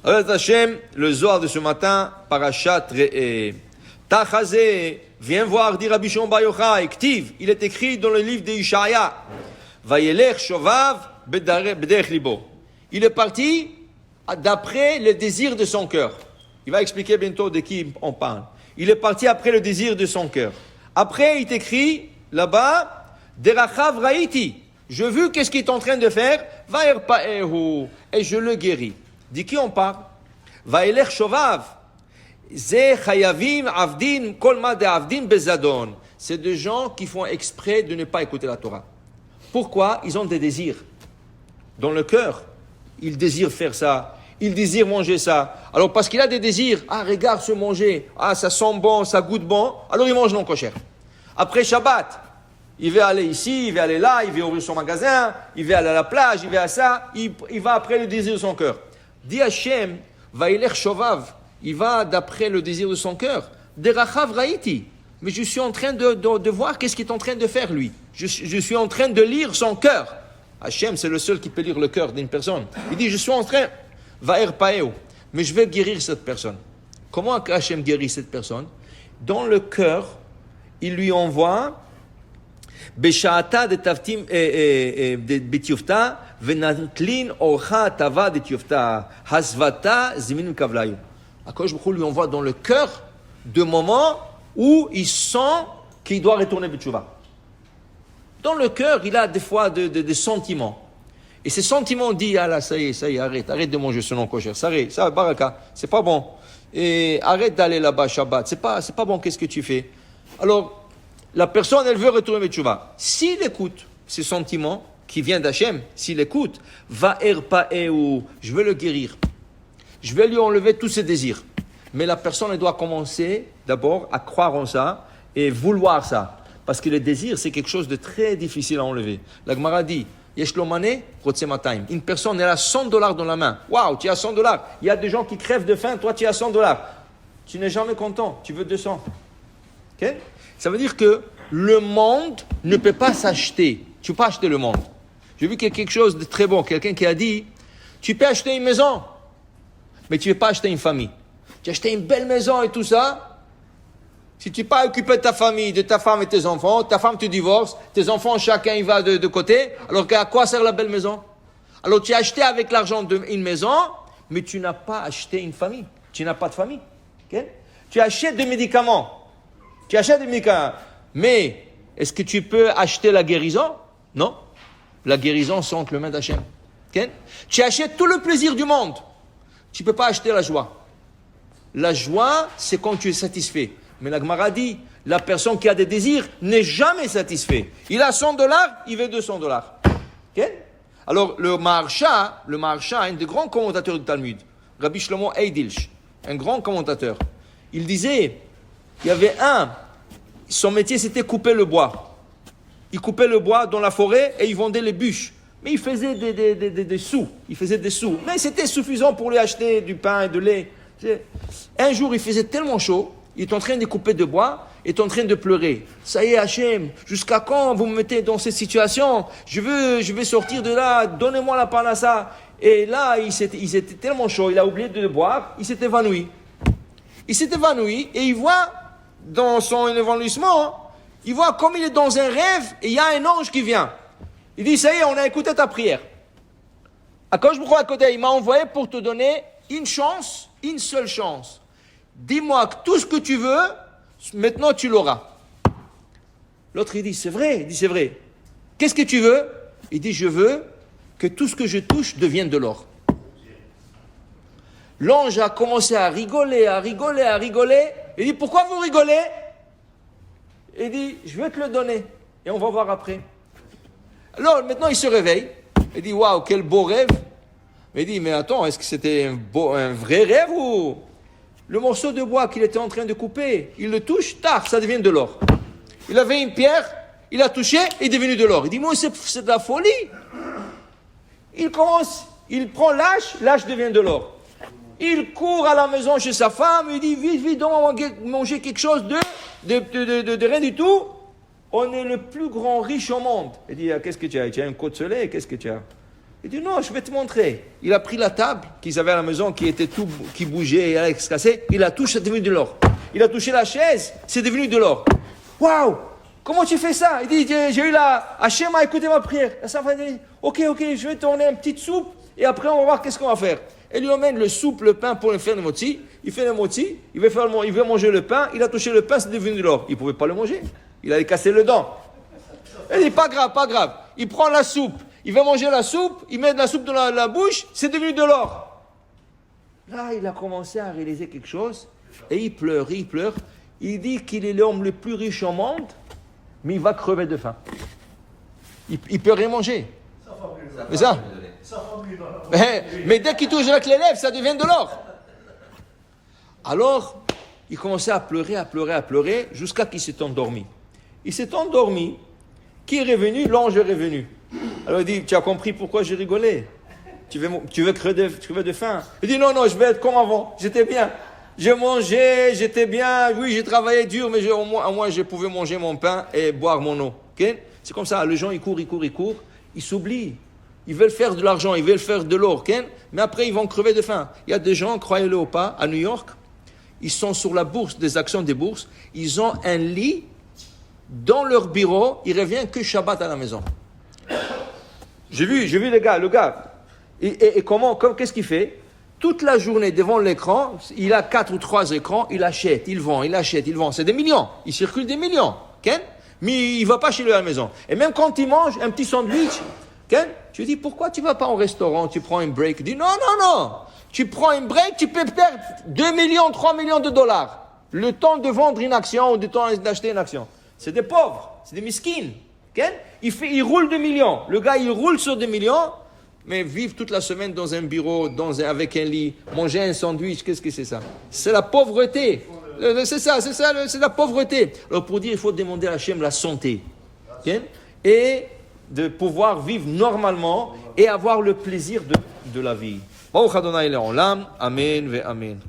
Alors Hachem, le Zohar de ce matin, Parashat Re'eh. Tachazé, viens voir, dit Rabbi Shimon Bar Yochai, Ktiv, il est écrit dans le livre d'Ishaïa. Vayelech shovav bederech libo. Il est parti d'après le désir de son cœur. Il va expliquer bientôt de qui on parle. Il est parti après le désir de son cœur. Après, il est écrit là-bas, Derachav raïti. Je vu qu'est-ce qu'il est en train de faire, Va'erpa'ehu, et je le guéris. De qui on parle? Va'elech shovav. Ze chayavim avdin kol ma de avdin bezadon. C'est des gens qui font exprès de ne pas écouter la Torah. Pourquoi? Ils ont des désirs. Dans le cœur, ils désirent faire ça. Ils désirent manger ça. Alors parce qu'il a des désirs, regarde ce manger, ça sent bon, ça goûte bon, alors il mange non kosher. Après Shabbat, il va aller ici, il va aller là, il va ouvrir son magasin, il va aller à la plage, il va à ça, il va après le désir de son cœur. Dit Hashem, Va'ilech shovav, il va d'après le désir de son cœur. Derachav raïti, mais je suis en train de voir qu'est-ce qu'il est en train de faire lui. Je suis en train de lire son cœur. Hashem, c'est le seul qui peut lire le cœur d'une personne. Il dit, je suis en train, Va'erpa'ehu, mais je vais guérir cette personne. Comment Hashem guérit cette personne? Dans le cœur, il lui envoie Besha'ata de tavtim betiufta venatlin orcha tava de tiufta hasvata zimin kavlayu. Akadosh Baruch Hu lui envoie dans le cœur de moments où il sent qu'il doit retourner betchouva. Dans le cœur, il a des fois des sentiments. Et ces sentiments disent, là, ça y est, arrête de manger ce non kosher. Ça, baraka, c'est pas bon. Et arrête d'aller là-bas, Shabbat. C'est pas bon, qu'est-ce que tu fais? Alors, la personne, elle veut retourner betchouva. S'il écoute ces sentiments qui viennent d'Hachem, s'il écoute, Va'erpa'ehu, je vais le guérir. Je vais lui enlever tous ses désirs. Mais la personne, elle doit commencer d'abord à croire en ça et vouloir ça. Parce que le désir, c'est quelque chose de très difficile à enlever. La Gemara dit, une personne, elle a $100 dans la main. Waouh, tu as $100. Il y a des gens qui crèvent de faim, toi tu as $100. Tu n'es jamais content, tu veux 200. Okay? Ça veut dire que le monde ne peut pas s'acheter. Tu ne peux pas acheter le monde. J'ai vu quelque chose de très bon. Quelqu'un qui a dit, tu peux acheter une maison, mais tu ne peux pas acheter une famille. Tu as acheté une belle maison et tout ça. Si tu n'es pas occupé de ta famille, de ta femme et tes enfants, ta femme te divorce, tes enfants, chacun il va de côté, alors à quoi sert la belle maison? Alors tu as acheté avec l'argent une maison, mais tu n'as pas acheté une famille. Tu n'as pas de famille. Okay? Tu achètes des médicaments. Mais est-ce que tu peux acheter la guérison? Non. La guérison sont entre les mains d'Hachem. Okay? Tu achètes tout le plaisir du monde. Tu ne peux pas acheter la joie. La joie, c'est quand tu es satisfait. Mais la Gemara dit, la personne qui a des désirs n'est jamais satisfait. Il a $100, il veut $200. Okay? Alors, le Maharsha, un des grands commentateurs du Talmud, Rabbi Shlomo Eidilch, un grand commentateur, il disait, il y avait son métier c'était couper le bois. Il coupait le bois dans la forêt et il vendait les bûches. Mais il faisait des sous. Mais c'était suffisant pour lui acheter du pain et de lait. Un jour, il faisait tellement chaud, il est en train de couper de bois, il est en train de pleurer. Ça y est, Hachem, jusqu'à quand vous me mettez dans cette situation? Je vais sortir de là, donnez-moi la parnassa. Et là, il était tellement chaud, il a oublié de boire, il s'est évanoui. Et il voit, dans son évanouissement, il voit comme il est dans un rêve, et il y a un ange qui vient. Il dit, ça y est, on a écouté ta prière. Akadosh Baruch Hu à côté, il m'a envoyé pour te donner une chance, une seule chance. Dis-moi que tout ce que tu veux, maintenant tu l'auras. L'autre il dit, c'est vrai. Qu'est-ce que tu veux? Il dit, je veux que tout ce que je touche devienne de l'or. L'ange a commencé à rigoler. Il dit, pourquoi vous rigolez? Il dit, je vais te le donner et on va voir après. Alors maintenant il se réveille. Il dit, waouh, quel beau rêve. Il dit, mais attends, est-ce que c'était un vrai rêve ou... Le morceau de bois qu'il était en train de couper, il le touche, tard, ça devient de l'or. Il avait une pierre, il a touché, il est devenu de l'or. Il dit, moi, c'est de la folie. Il prend l'âge devient de l'or. Il court à la maison chez sa femme, il dit, vite, donc manger quelque chose de rien du tout. On est le plus grand riche au monde. Il dit, qu'est-ce que tu as? Tu as une côte de soleil, qu'est-ce que tu as? Il dit non, je vais te montrer. Il a pris la table qu'ils avaient à la maison, qui bougeait et allait se casser. Il a touché, c'est devenu de l'or. Il a touché la chaise, c'est devenu de l'or. Waouh! Comment tu fais ça? Il dit, j'ai eu la Hachem a écouté ma prière. La Safra dit, ok, je vais tourner une petite soupe et après on va voir qu'est-ce qu'on va faire. Elle lui emmène le soupe, le pain pour lui faire le moti. Il fait le moti, il veut manger le pain. Il a touché le pain, c'est devenu de l'or. Il ne pouvait pas le manger. Il allait casser le dent. Elle dit, pas grave. Il prend la soupe. Il veut manger la soupe. Il met de la soupe dans la bouche. C'est devenu de l'or. Là, il a commencé à réaliser quelque chose. Et il pleure. Il dit qu'il est l'homme le plus riche au monde. Mais il va crever de faim. Il ne peut rien manger. C'est ça. Mais dès qu'il touche avec les lèvres, ça devient de l'or. Alors, il commençait à pleurer, jusqu'à qu'il s'est endormi. Il s'est endormi. Qui est revenu? L'ange est revenu. Alors il dit, tu as compris pourquoi j'ai rigolé? Tu veux crever de faim? Il dit, non, je vais être comme avant. J'étais bien. J'ai mangé, j'étais bien. Oui, j'ai travaillé dur, mais au moins je pouvais manger mon pain et boire mon eau. Okay? C'est comme ça. Les gens, ils courent. Ils s'oublient. Ils veulent faire de l'argent, ils veulent faire de l'or. Okay? Mais après, ils vont crever de faim. Il y a des gens, croyez-le ou pas, à New York, ils sont sur la bourse, des actions des bourses. Ils ont un lit dans leur bureau. Il revient que Shabbat à la maison. J'ai vu le gars. Et qu'est-ce qu'il fait? Toute la journée devant l'écran, il a 4 ou 3 écrans, il achète, il vend. C'est des millions. Il circule des millions. Okay? Mais il ne va pas chez lui à la maison. Et même quand il mange un petit sandwich, okay? Je lui dis, pourquoi tu ne vas pas au restaurant, tu prends un break? Il dit, non. Tu prends un break, tu peux perdre 2 millions, 3 millions de dollars. Le temps de vendre une action ou le temps d'acheter une action. C'est des pauvres, c'est des miskines. Okay? Il roule 2 millions. Le gars, il roule sur 2 millions. Mais vivre toute la semaine dans un bureau, avec un lit, manger un sandwich, qu'est-ce que c'est ça? C'est la pauvreté. C'est la pauvreté. Alors pour dire, il faut demander à Hachem la santé. Okay? Et de pouvoir vivre normalement et avoir le plaisir de la vie. Amen ve amen.